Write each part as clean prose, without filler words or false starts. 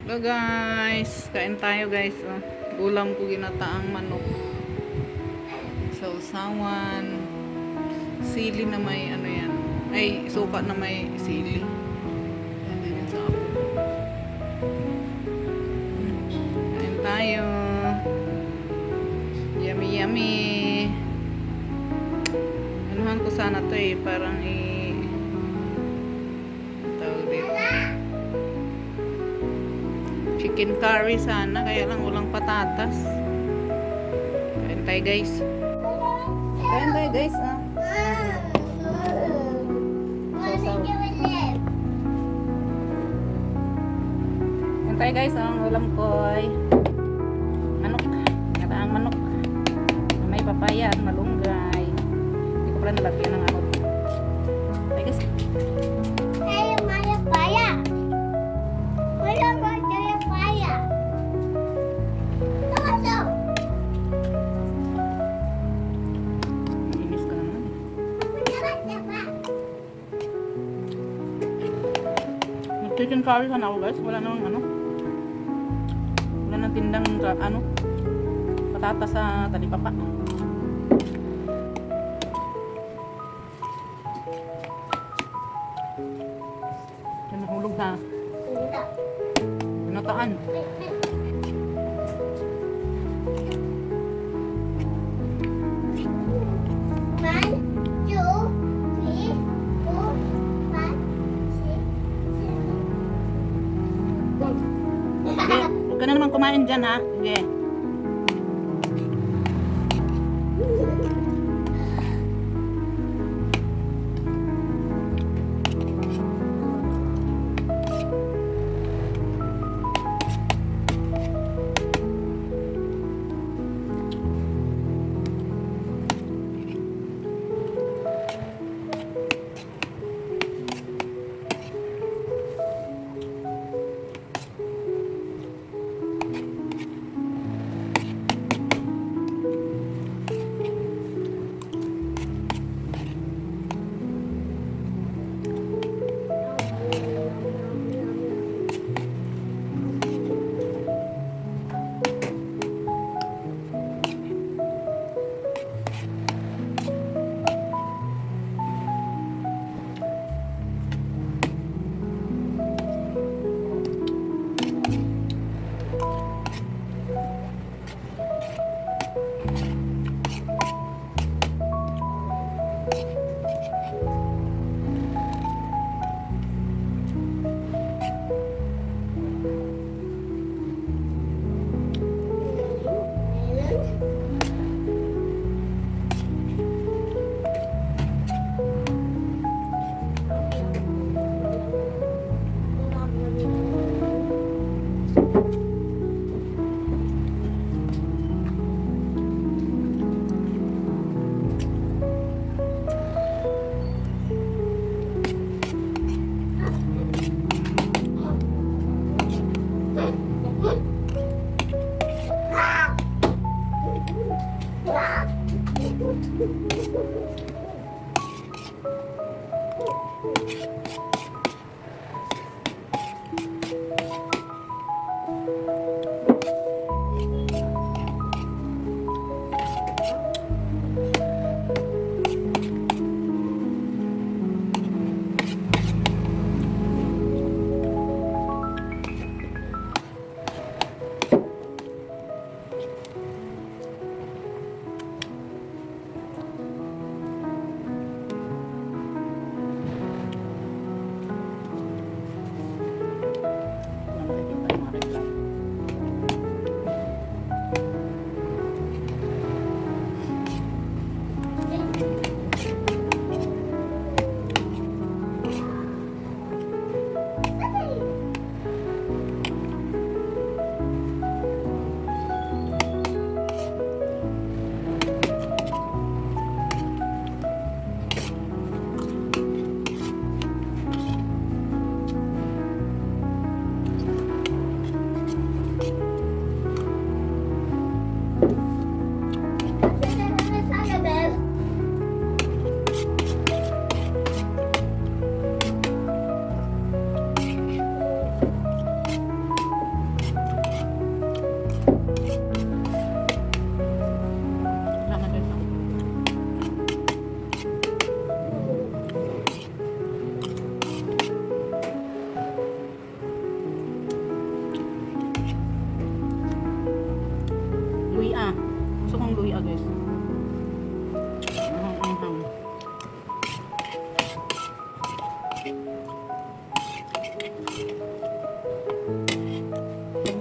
Hello guys, kain tayo guys. Oh. Ulam ko ginataang manok. Sausawan. Sili na may ano yan. Ay, suka na may sili. Yan din yung sa apo. Kain tayo. Yummy yummy. Anuhan ko sana to eh. Parang tawag dito. Chicken curry sana, kaya lang walang patatas. Kain tayo guys. Kain tayo guys. Ah. Sausaw. Kain tayo guys. Ang ulam ko ay manok. Nataang manok. May papaya at malunggay. Hindi ko pala nalagyan ng ano. Tayo guys. Chicken curry sana ako guys. Wala namang ano. Wala nang tindang ano. Patatas sa talipapa. Yan nahulog na. Pinataan. Huwag ka na naman kumain dyan ha. Sige.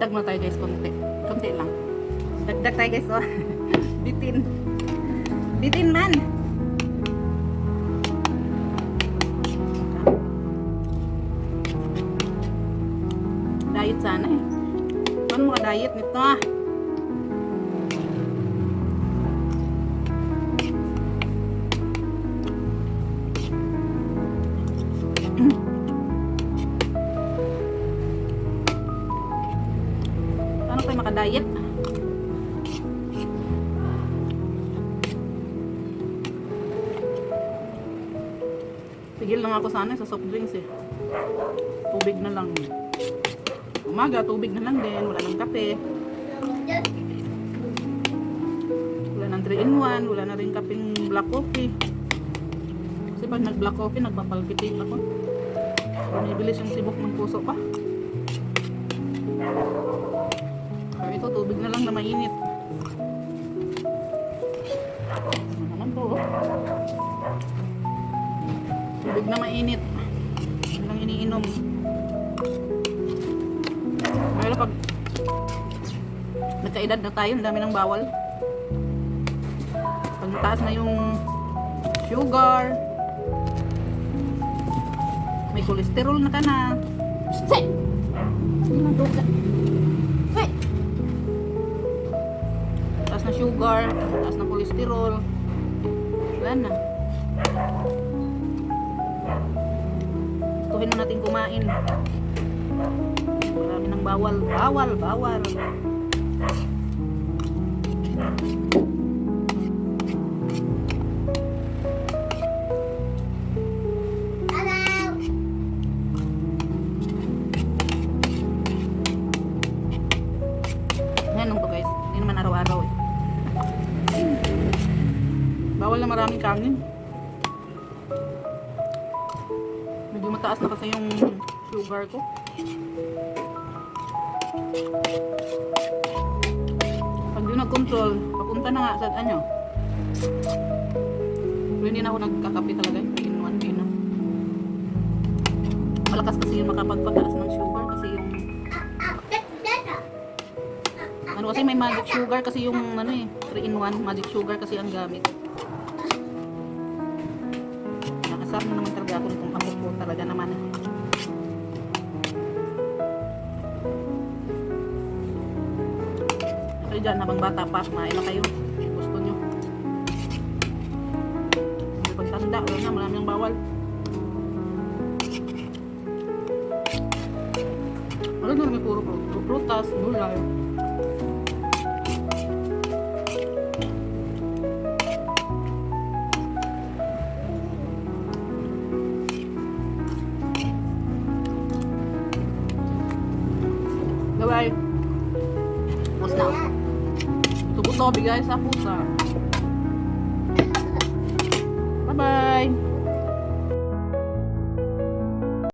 Dagdag mo tayo guys, konti. Konti lang. Dagdag tayo guys, oh. Bitin. Bitin man. Diet sana eh. Paano maka-diet nito ah? Paano tayo maka-diet? Tigil lang ako sana sa soft drinks eh. Tubig na lang. Umaga, tubig na lang din. Wala nang kape. Wala nang 3-in-1. Wala na rin kapeng black coffee. Kasi pag nag-black coffee, nagpapalpitate ako. Bumibilis yung sibok ng puso pa. Pero ito, tubig na lang na mainit. Ano naman to, oh? Tubig na mainit. Yun lang iniinom. Pero pag nagkaedad na tayo, ang dami ng bawal. Pag mataas na yung sugar, may cholesterol na ka na. Say! Say! Taas na sugar, taas na cholesterol. Wala na. Gustuhin na natin kumain. Marami ng bawal. Bawal, bawal. Ganun to guys. Hindi naman araw-araw eh. Bawal na maraming kanin. Medyo mataas na kasi yung sugar ko. Pag di nag-control, papunta na nga sa ano. Pero hindi na ako nagkakape talaga. In one day na. Malakas kasi yung makapagpataas ng sugar kasi yung ano kasi may magic sugar kasi yung ano eh 3-in-1 magic sugar kasi ang gamit. Nakasar na naman talaga ako nitong pangkupo talaga naman eh. Kayo dyan habang bata pa, kumain na kayo. Gusto nyo. Hindi pagtanda, wala na, marami ang bawal. Wala na rin puro prutas, gulay. Bye-bye. Tapos na. Ito bigay sa pusa. Bye-bye.